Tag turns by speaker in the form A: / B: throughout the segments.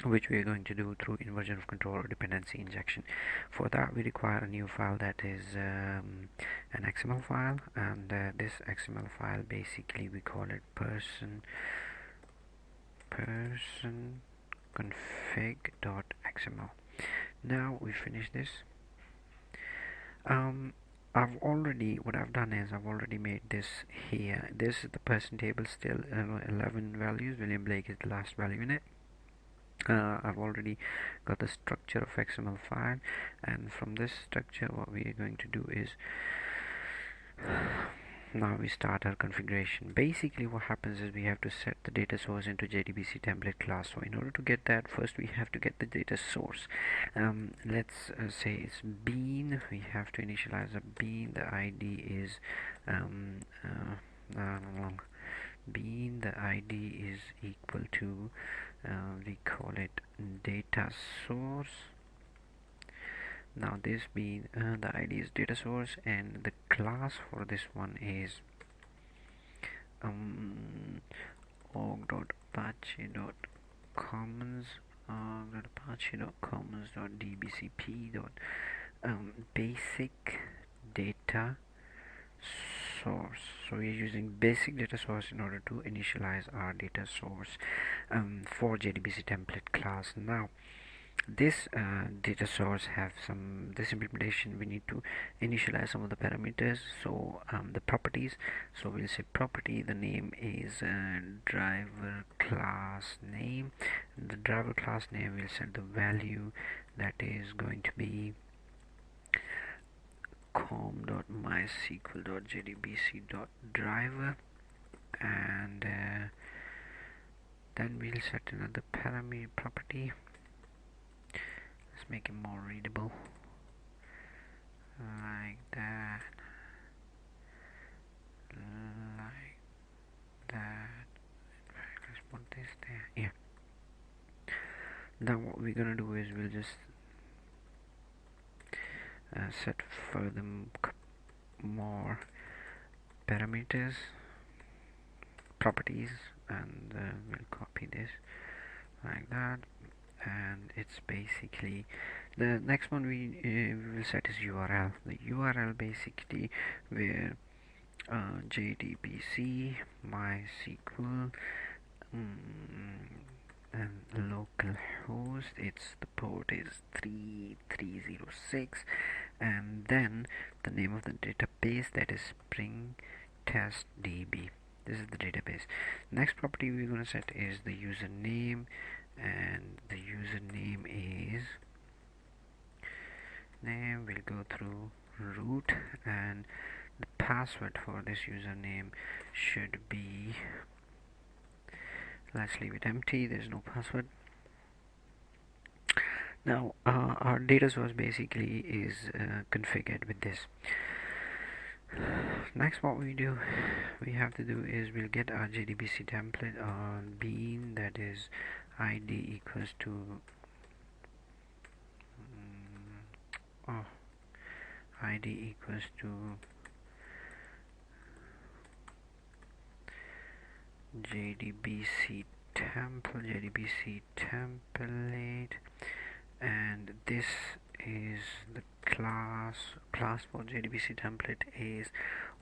A: which we are going to do through inversion of control or dependency injection. For that, we require a new file that is an XML file, and this XML file, basically we call it person config.xml. Now we finish this. What I've done is I've already made this here. This is the person table, still 11 values. William Blake is the last value in it. I've already got the structure of XML file, and from this structure what we are going to do is now we start our configuration. Basically what happens is we have to set the data source into JdbcTemplate class. So in order to get that, first we have to get the data source. Let's say it's bean. We have to initialize a bean. The ID is bean. The ID is equal to we call it data source. Now this being the ID is data source, and the class for this one is org.apache.commons.dbcp.basic data source. So we are using basic data source in order to initialize our data source for JdbcTemplate class. Now this data source have this implementation, we need to initialize some of the parameters. So the properties, so we'll say property, the name is driver class name. The driver class name, will set the value that is going to be com.mysql.jdbc.driver, and then we'll set another parameter property. Let's make it more readable, like that, like that. Let's put this there. Yeah. Now what we're gonna do is we'll just set further more parameters, properties, and we'll copy this like that. And it's basically the next one we will set is URL. The URL basically where JDBC MySQL and localhost, it's the port is 3306, and then the name of the database, that is Spring Test DB. This is the database. Next property we're going to set is the username, and the username is name. We'll go through root, and the password for this username should be, let's leave it empty, there's no password. Now our data source basically is configured with this. Next what we have to do is we'll get our JDBC template on bean, that is ID equals to ID equals to JdbcTemplate, and this is the class for JdbcTemplate is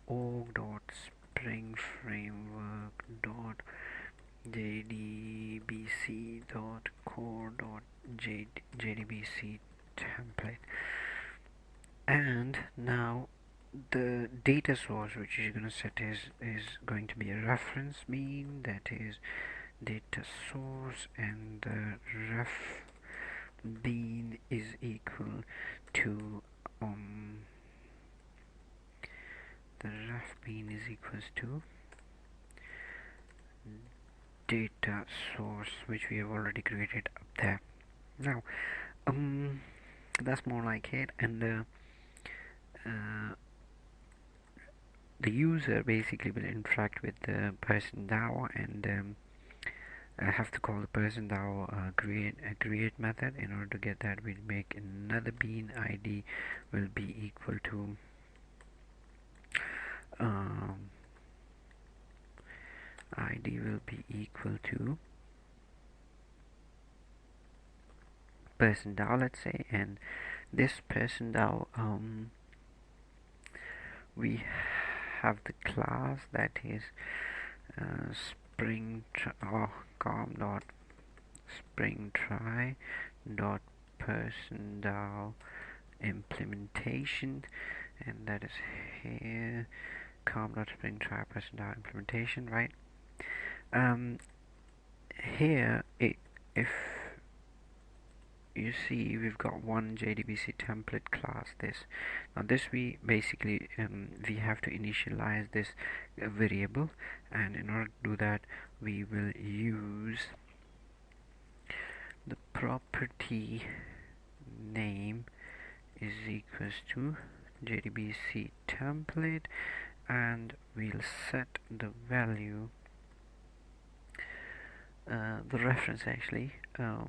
A: org.springframework.jdbc.core.jdbctemplate. And now the data source which you're going to set is going to be a reference bean, that is data source, and the ref bean is equal to data source, which we have already created up there. Now that's more like it, and the user basically will interact with the person DAO, and I have to call the person DAO create method. In order to get that, we'll make another bean. ID will be equal to person DAO, let's say, and this person DAO, we have the class that is com dot spring try dot person DAO implementation, and that is here, com dot spring try person DAO implementation, right? Here, if you see, we've got one JdbcTemplate class. This we basically we have to initialize this variable, and in order to do that, we will use the property name is equals to JdbcTemplate, and we'll set the value, the reference actually, the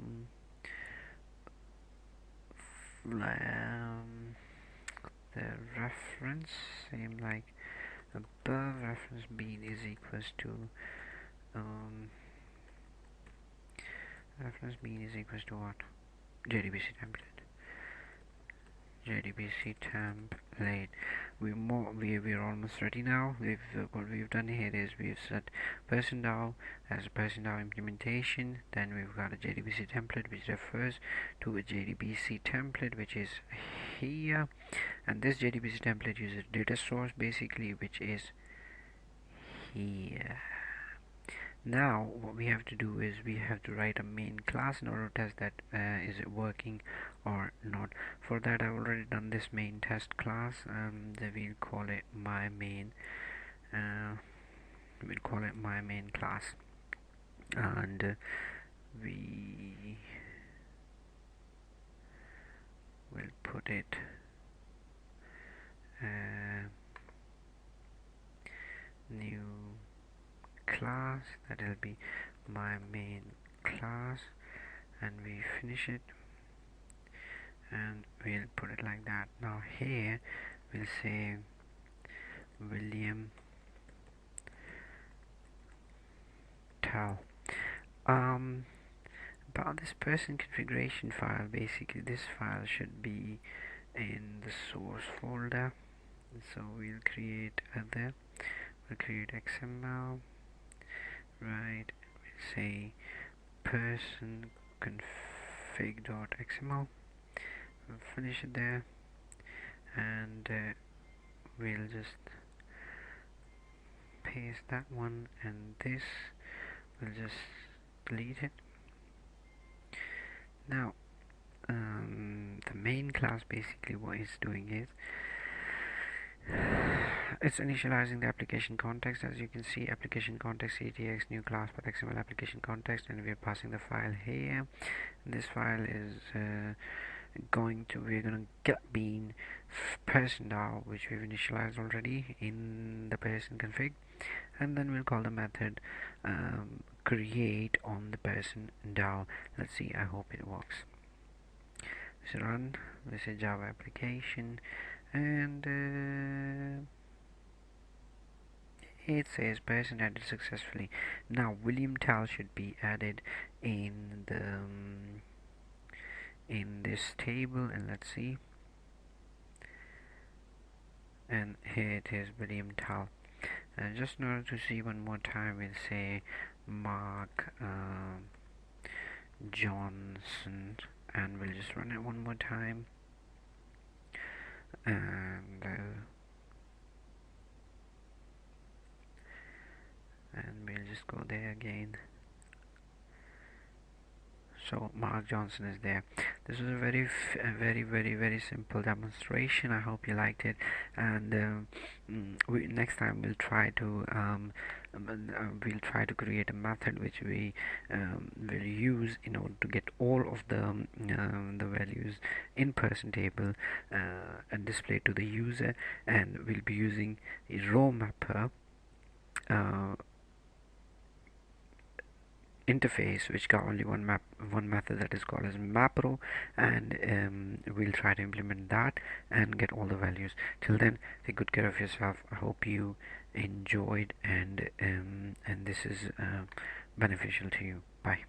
A: reference same like above. Reference bean is equals to reference bean is equals to what? JdbcTemplate. We're almost ready now. What we've done here is we've set person DAO as a person DAO implementation. Then we've got a JdbcTemplate which refers to a JdbcTemplate which is here, and this JdbcTemplate uses data source basically, which is here. Now what we have to do is we have to write a main class in order to test that is it working or not. For that, I've already done this main test class, and we'll call it my main. We'll call it my main class, and we will put it new class, that will be my main class, and we finish it, and we'll put it like that. Now here we'll say William Tell. About this person configuration file, basically this file should be in the source folder, so we'll create other, we'll create XML, right? We'll say person config.xml, we'll finish it there, and we'll just paste that one, and this we'll just delete it. Now the main class, basically what it's doing is it's initializing the application context. As you can see, application context ctx new class path xml application context, and we're passing the file here. This file is we're gonna get bean person DAO, which we've initialized already in the person config, and then we'll call the method create on the person DAO. Let's see, I hope it works. So run, we say Java application, and it says person added successfully. Now William Tell should be added in the in this table, and let's see, and here it is, William Tell. And just in order to see one more time, we'll say Mark Johnson, and we'll just run it one more time, and we'll just go there again. So Mark Johnson is there. This is a very simple demonstration. I hope you liked it, and next time we'll try to create a method which we will use in order to get all of the values in person table and display to the user, and we'll be using a row mapper interface which got only one method, that is called as mapro, and we'll try to implement that and get all the values. Till then, take good care of yourself. I hope you enjoyed, and this is beneficial to you. Bye.